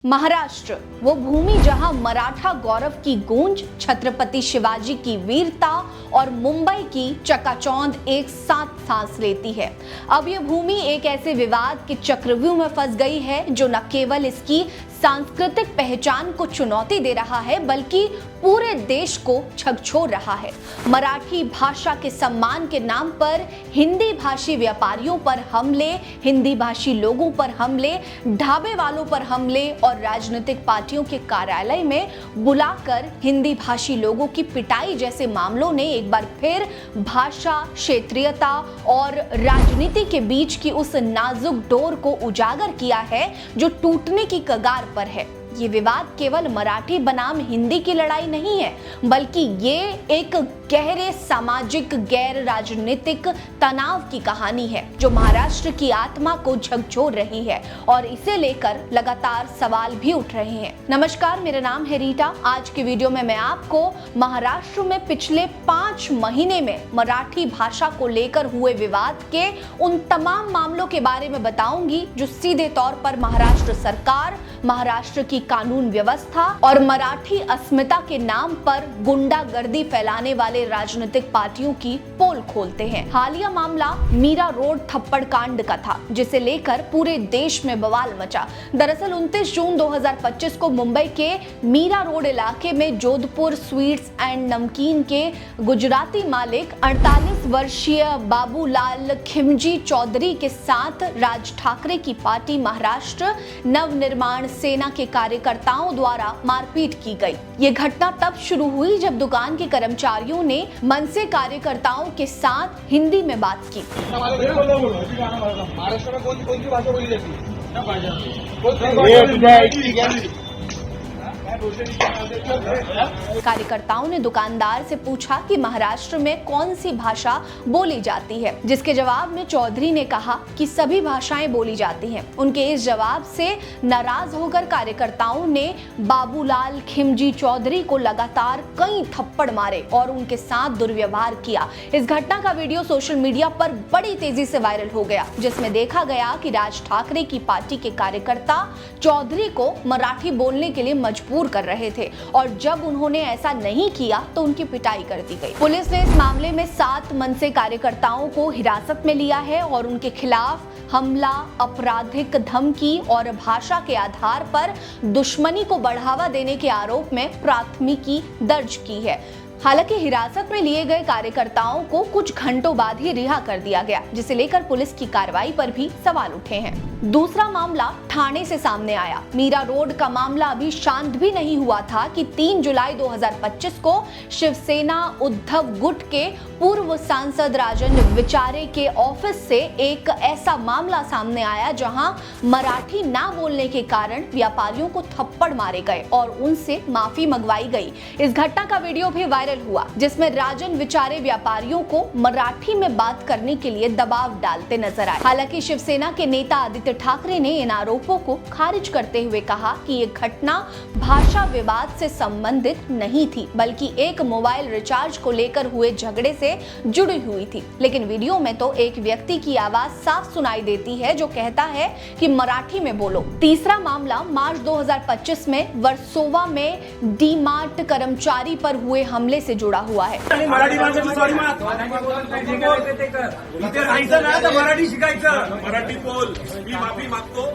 महाराष्ट्र, वो भूमि जहां मराठा गौरव की गूंज, छत्रपति शिवाजी की वीरता और मुंबई की चकाचौंध एक साथ सांस लेती है। अब यह भूमि एक ऐसे विवाद के चक्रव्यूह में फंस गई है जो न केवल इसकी सांस्कृतिक पहचान को चुनौती दे रहा है बल्कि पूरे देश को झकझोर रहा है। मराठी भाषा के सम्मान के नाम पर हिंदी भाषी व्यापारियों पर हमले, हिंदी भाषी लोगों पर हमले, ढाबे वालों पर हमले और राजनीतिक पार्टियों के कार्यालय में बुलाकर हिंदी भाषी लोगों की पिटाई जैसे मामलों ने एक बार फिर भाषा, क्षेत्रीयता और राजनीति के बीच की उस नाजुक डोर को उजागर किया है जो टूटने की कगार पर है। ये विवाद केवल मराठी बनाम हिंदी की लड़ाई नहीं है, बल्कि ये एक गहरे सामाजिक गैर राजनीतिक तनाव की कहानी है जो महाराष्ट्र की आत्मा को झकझोर रही है और इसे लेकर लगातार सवाल भी उठ रहे हैं। नमस्कार, मेरा नाम है रीटा। आज की वीडियो में मैं आपको महाराष्ट्र में पिछले 5 महीने में मराठी भाषा को लेकर हुए विवाद के उन तमाम मामलों के बारे में बताऊंगी जो सीधे तौर पर महाराष्ट्र सरकार, महाराष्ट्र की कानून व्यवस्था और मराठी अस्मिता के नाम पर गुंडागर्दी फैलाने वाले राजनीतिक पार्टियों की पोल खोलते हैं। हालिया मामला मीरा रोड थप्पड़ कांड का था, जिसे लेकर पूरे देश में बवाल मचा। दरअसल 29 जून 2025 को मुंबई के मीरा रोड इलाके में जोधपुर स्वीट्स एंड नमकीन के गुजराती मालिक 48 वर्षीय बाबूलाल खिमजी चौधरी के साथ राज ठाकरे की पार्टी महाराष्ट्र नवनिर्माण सेना के कार्यकर्ताओं द्वारा मारपीट की गई। ये घटना तब शुरू हुई जब दुकान के कर्मचारियों ने मनसे कार्यकर्ताओं के साथ हिंदी में बात की। महाराष्ट्र में कौन सी भाषा बोली जाती है? कार्यकर्ताओं ने दुकानदार से पूछा कि महाराष्ट्र में कौन सी भाषा बोली जाती है, जिसके जवाब में चौधरी ने कहा कि सभी भाषाएं बोली जाती हैं। उनके इस जवाब से नाराज होकर कार्यकर्ताओं ने बाबूलाल खिमजी चौधरी को लगातार कई थप्पड़ मारे और उनके साथ दुर्व्यवहार किया। इस घटना का वीडियो सोशल मीडिया पर बड़ी तेजी से वायरल हो गया, जिसमें देखा गया कि राज ठाकरे की पार्टी के कार्यकर्ता चौधरी को मराठी बोलने के लिए मजबूर कर रहे थे और जब उन्होंने ऐसा नहीं किया तो उनकी पिटाई कर दी गई। पुलिस ने इस मामले में 7 मनसे कार्यकर्ताओं को हिरासत में लिया है और उनके खिलाफ हमला, आपराधिक धमकी और भाषा के आधार पर दुश्मनी को बढ़ावा देने के आरोप में प्राथमिकी दर्ज की है। हालांकि हिरासत में लिए गए कार्यकर्ताओं को कुछ घंटों बाद ही रिहा कर दिया गया, जिसे लेकर पुलिस की कार्रवाई पर भी सवाल उठे हैं। दूसरा मामला ठाणे से सामने आया। मीरा रोड का मामला अभी शांत भी नहीं हुआ था कि 3 जुलाई 2025 को शिवसेना उद्धव गुट के पूर्व सांसद राजन विचारे के ऑफिस से एक ऐसा मामला सामने आया जहां मराठी ना बोलने के कारण व्यापारियों को थप्पड़ मारे गए और उनसे माफी मंगवाई गई। इस घटना का वीडियो भी वायरल हुआ, जिसमें राजन विचारे व्यापारियों को मराठी में बात करने के लिए दबाव डालते नजर आए। हालांकि शिवसेना के नेता आदित्य ठाकरे ने इन आरोपों को खारिज करते हुए कहा कि ये घटना भाषा विवाद से संबंधित नहीं थी, बल्कि एक मोबाइल रिचार्ज को लेकर हुए झगड़े से जुड़ी हुई थी। लेकिन वीडियो में तो एक व्यक्ति की आवाज साफ सुनाई देती है जो कहता है कि मराठी में बोलो। तीसरा मामला मार्च 2025 में वर्सोवा में डी मार्ट कर्मचारी पर हुए हमले से जुड़ा हुआ है। मराठी माणसाची सॉरी इथे राहायचं ना तर मराठी शिकायचं, मराठी बोल, मी माफी मागतो,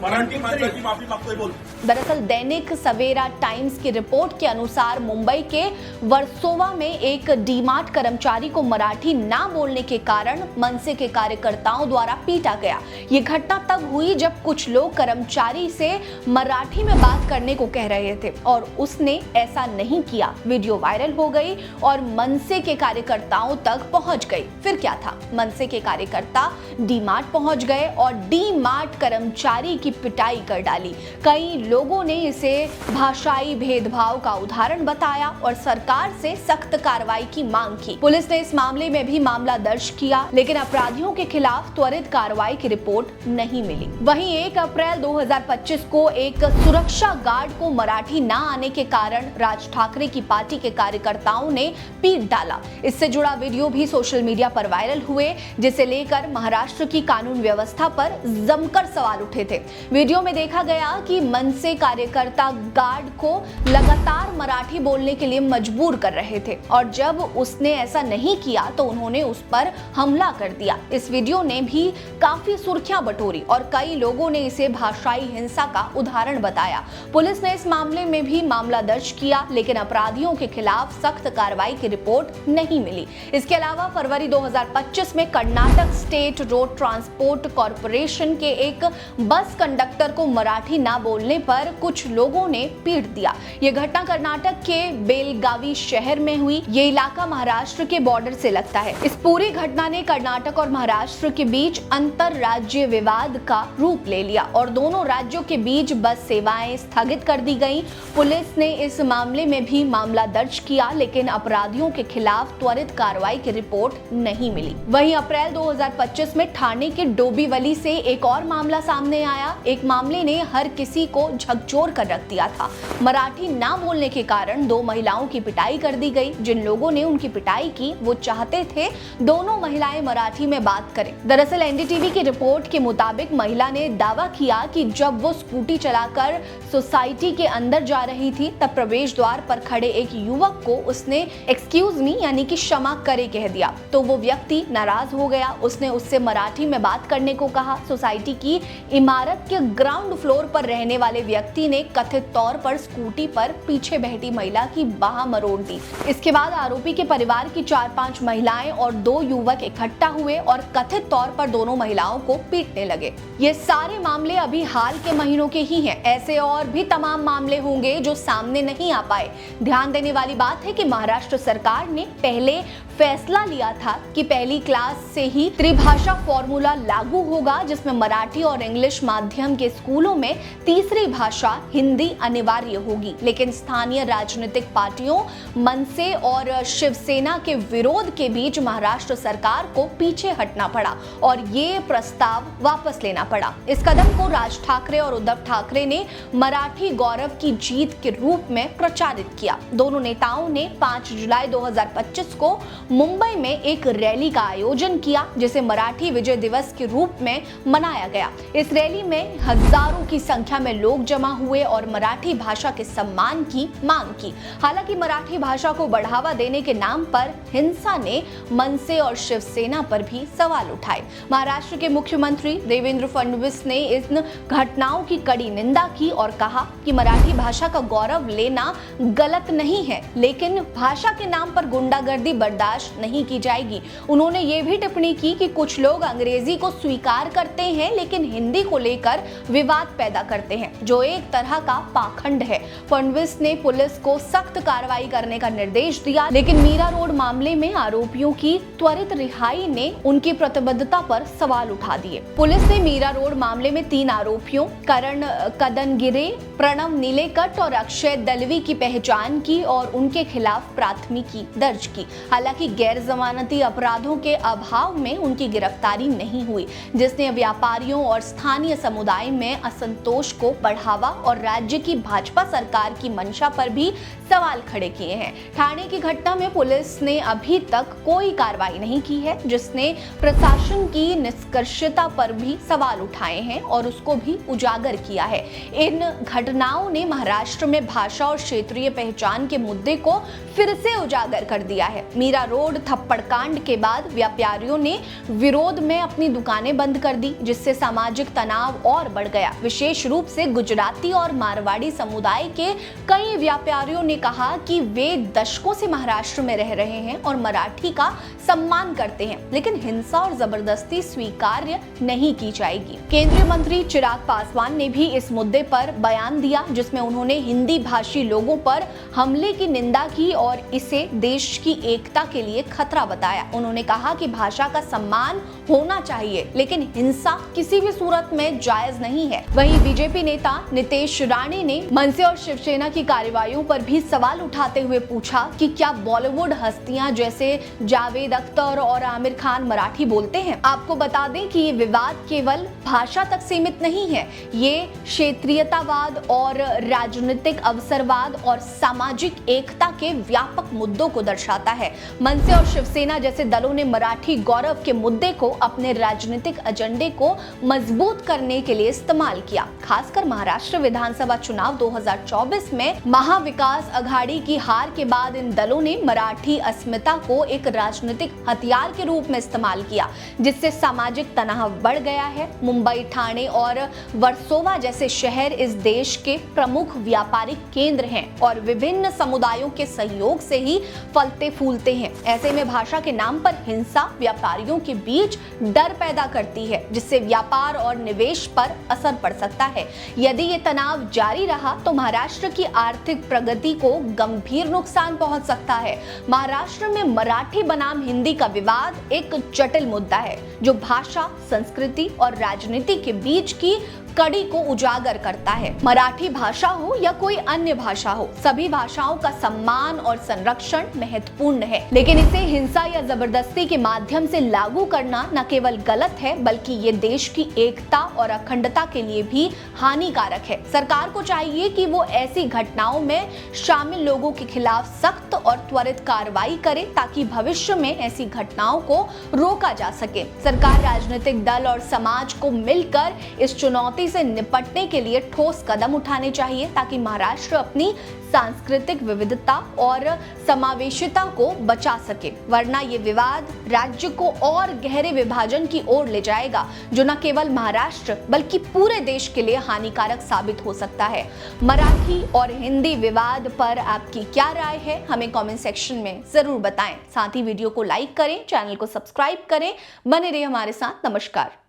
मराठी माणसाची माफी मागतोय बोल। दरअसल दैनिक सवेरा टाइम्स की रिपोर्ट के अनुसार मुंबई के वर्सोवा में एक डीमार्ट कर्मचारी को मराठी ना बोलने के कारण मनसे के कार्यकर्ताओं द्वारा पीटा गया। ये घटना तब हुई जब कुछ लोग कर्मचारी से मराठी में बात करने को कह रहे थे और उसने ऐसा नहीं किया। वीडियो वायरल हो गई और मनसे के कार्यकर्ताओं तक पहुंच गई। फिर क्या था, मनसे के कार्यकर्ता डीमार्ट पहुंच गए और डीमार्ट कर्मचारी की पिटाई कर डाली। कई लोगों ने इसे भाषाई भेदभाव का उदाहरण बताया और सरकार से सख्त कार्रवाई की मांग की। पुलिस ने इस मामले में भी मामला दर्ज किया, लेकिन अपराधियों के खिलाफ त्वरित कार्रवाई की रिपोर्ट नहीं मिली। वहीं 1 अप्रैल 2025 को एक सुरक्षा गार्ड को मराठी न आने के कारण राज ठाकरे की पार्टी के कार्यकर्ताओं ने पीट डाला। इससे जुड़ा वीडियो भी सोशल मीडिया पर वायरल हुए, जिसे लेकर महाराष्ट्र की कानून व्यवस्था पर जमकर सवाल उठे थे। वीडियो में देखा गया कि मनसे कार्यकर्ता गार्ड को लगातार मराठी बोलने के लिए मजबूर कर रहे थे और जब उसने ऐसा नहीं किया तो उन्होंने उस पर हमला कर दिया। इस वीडियो ने भी काफी सुर्खियां बटोरी और कई लोगों ने इसे भाषाई हिंसा का उदाहरण बताया। पुलिस ने इस मामले में भी मामला दर्ज किया, लेकिन अपराधियों के खिलाफ सख्त कार्रवाई की रिपोर्ट नहीं मिली। इसके अलावा फरवरी 2025 में Karnataka state road transport corporation के एक बस कंडक्टर को मराठी ना बोलने पर कुछ लोगों ने पीट दिया। यह घटना कर्नाटक के बेलगावी शहर में हुई। ये इलाका महाराष्ट्र के बॉर्डर से लगता है। इस पूरी घटना ने कर्नाटक और महाराष्ट्र के बीच अंतरराज्यीय विवाद का रूप ले लिया और दोनों राज्यों के बीच बस सेवाएं स्थगित कर दी गईं। पुलिस ने इस मामले में भी मामला दर्ज किया, लेकिन अपराधियों के खिलाफ त्वरित कार्रवाई की रिपोर्ट नहीं मिली। वहीं अप्रैल 2025 में ठाणे के डोंबिवली से एक और मामला सामने आया। एक मामले ने हर किसी को झकझोर कर रख दिया था। मराठी ना बोलने के कारण दो महिलाओं की पिटाई कर दी गई। जिन लोगों ने उनकी पिटाई की वो चाहते थे दोनों महिलाएं मराठी में बात करें। दरअसल एनडीटीवी की रिपोर्ट के मुताबिक महिला ने दावा किया कि जब वो स्कूटी चलाकर सोसाइटी के अंदर जा रही थी तब प्रवेश द्वार पर खड़े एक युवक को उसने एक्सक्यूज मी यानी कि क्षमा करे कह दिया तो वो व्यक्ति नाराज हो गया। उसने उससे मराठी में बात करने को कहा। सोसाइटी की इमारत के ग्राउंड फ्लोर पर रहने वाले व्यक्ति ने कथित तौर पर स्कूटी पर पीछे बैठी महिला की बाह मरोड़ दी। इसके बाद आरोपी के परिवार की 4-5 महिलाएं और 2 युवक इकट्ठा हुए और कथित तौर पर दोनों महिलाओं को पीटने लगे। ये सारे मामले अभी हाल के महीनों के ही हैं। ऐसे और भी तमाम मामले होंगे जो सामने नहीं आ पाए। ध्यान देने वाली बात है कि महाराष्ट्र सरकार ने पहले फैसला लिया था कि पहली क्लास से ही त्रिभाषा फॉर्मूला लागू होगा, जिसमें मराठी और इंग्लिश माध्यम के स्कूलों में तीसरी भाषा हिंदी अनिवार्य होगी। लेकिन स्थानीय राजनीतिक पार्टियों मनसे और शिवसेना के विरोध के बीच महाराष्ट्र सरकार को पीछे हटना पड़ा और ये प्रस्ताव वापस लेना पड़ा। इस कदम को राज ठाकरे और उद्धव ठाकरे ने मराठी गौरव की जीत के रूप में प्रचारित किया। दोनों नेताओं ने 5 जुलाई 2025 को मुंबई में एक रैली का आयोजन किया, जिसे मराठी विजय दिवस के रूप में मनाया गया। इस रैली में हजारों की संख्या में लोग जमा हुए और मराठी भाषा के सम्मान की मांग की। हालांकि मराठी भाषा को बढ़ावा देने के नाम पर हिंसा ने मनसे और शिवसेना पर भी सवाल उठाए। महाराष्ट्र के मुख्यमंत्री देवेंद्र फडणवीस ने इन घटनाओं की कड़ी निंदा की और कहा कि मराठी भाषा का गौरव लेना गलत नहीं है, लेकिन भाषा के नाम पर गुंडागर्दी बर्दाश्त नहीं की जाएगी। उन्होंने ये भी टिप्पणी की कि कुछ लोग अंग्रेजी को स्वीकार करते हैं लेकिन हिंदी को लेकर विवाद पैदा करते हैं, जो एक तरह का पाखंड है। फडणवीस ने पुलिस को सख्त कार्रवाई करने का निर्देश दिया, लेकिन मीरा रोड मामले में आरोपियों की त्वरित रिहाई ने उनकी प्रतिबद्धता पर सवाल उठा दिए। पुलिस ने मीरा रोड मामले में 3 आरोपियों करण कदनगिरे, प्रणव नीलेकट और अक्षय दलवी की पहचान की और उनके खिलाफ प्राथमिकी दर्ज की। हालांकि गैर जमानती अपराधों के अभाव में उनकी गिरफ्तारी नहीं हुई, जिसने व्यापारियों और स्थानीय समुदाय में असंतोष को बढ़ावा और राज्य की भाजपा सरकार की मंशा पर भी सवाल खड़े किए हैं। ठाणे की घटना में पुलिस ने अभी तक कोई कार्रवाई नहीं की है, जिसने प्रशासन की निष्क्रियता पर भी सवाल उठाए हैं और उसको भी उजागर किया है। इन घटनाओं ने महाराष्ट्र में भाषा और क्षेत्रीय पहचान के मुद्दे को फिर से उजागर कर दिया है। मीरा रोड थप्पड़ कांड के बाद व्यापारियों ने विरोध में अपनी दुकानें बंद कर दी, जिससे सामाजिक तनाव और बढ़ गया। विशेष रूप से गुजराती और मारवाड़ी समुदाय के कई व्यापारियों ने कहा कि वे दशकों से महाराष्ट्र में रह रहे हैं और मराठी का सम्मान करते हैं, लेकिन हिंसा और जबरदस्ती स्वीकार्य नहीं की जाएगी। केंद्रीय मंत्री चिराग पासवान ने भी इस मुद्दे पर बयान दिया, जिसमें उन्होंने हिंदी भाषी लोगों पर हमले की निंदा की और इसे देश की एकता के लिए खतरा बताया। उन्होंने कहा कि भाषा का सम्मान होना चाहिए, लेकिन हिंसा किसी भी सूरत में जायज नहीं है। वहीं बीजेपी नेता नितेश राणे ने मनसे और शिवसेना की कार्रवाइयों पर भी सवाल उठाते हुए पूछा कि क्या बॉलीवुड हस्तियां जैसे जावेद अख्तर और आमिर खान मराठी बोलते हैं। आपको बता दें कि ये विवाद केवल भाषा तक सीमित नहीं है, ये क्षेत्रीयतावाद और राजनीतिक अवसरवाद और सामाजिक एकता के व्यापक मुद्दों को दर्शाता है। मनसे और शिवसेना जैसे दलों ने मराठी गौरव के मुद्दे को अपने राजनीतिक एजेंडे को मजबूत करने के लिए इस्तेमाल किया। खासकर महाराष्ट्र विधानसभा चुनाव 2024 में महाविकास आघाड़ी की हार के बाद इन दलों ने मराठी अस्मिता को एक राजनीतिक हथियार के रूप में इस्तेमाल किया, जिससे सामाजिक तनाव बढ़ गया है। मुंबई, ठाणे और वर्सोवा जैसे शहर इस देश के प्रमुख व्यापारिक केंद्र हैं और विभिन्न समुदायों के सहयोग से ही फलते फूलते हैं। ऐसे में भाषा के नाम पर हिंसा व्यापारियों के बीच डर पैदा करती है, जिससे व्यापार और निवेश पर असर पड़ सकता है। यदि ये तनाव जारी रहा तो महाराष्ट्र की आर्थिक प्रगति को गंभीर नुकसान पहुंच सकता है। महाराष्ट्र में मराठी बनाम हिंदी का विवाद एक जटिल मुद्दा है, जो भाषा, संस्कृति और राजनीति के बीच की कड़ी को उजागर करता है। मराठी भाषा हो या कोई अन्य भाषा हो, सभी भाषाओं का सम्मान और संरक्षण महत्वपूर्ण है, लेकिन इसे हिंसा या जबरदस्ती के माध्यम से लागू करना न केवल गलत है, बल्कि ये देश की एकता और अखंडता के लिए भी हानिकारक है। सरकार को चाहिए कि वो ऐसी घटनाओं में शामिल लोगों के खिलाफ सख्त और त्वरित कार्रवाई करे, ताकि भविष्य में ऐसी घटनाओं को रोका जा सके। सरकार, राजनीतिक दल और समाज को मिलकर इस चुनौती से निपटने के लिए ठोस कदम उठाने चाहिए, ताकि महाराष्ट्र अपनी सांस्कृतिक विविधता और समावेशिता को बचा सके। वरना ये विवाद राज्य को और गहरे विभाजन की ओर ले जाएगा, जो न केवल महाराष्ट्र बल्कि पूरे देश के लिए हानिकारक साबित हो सकता है। मराठी और हिंदी विवाद पर आपकी क्या राय है, हमें कमेंट सेक्शन में जरूर बताएं। साथ ही वीडियो को लाइक करें, चैनल को सब्सक्राइब करें, बने रहिए हमारे साथ। नमस्कार।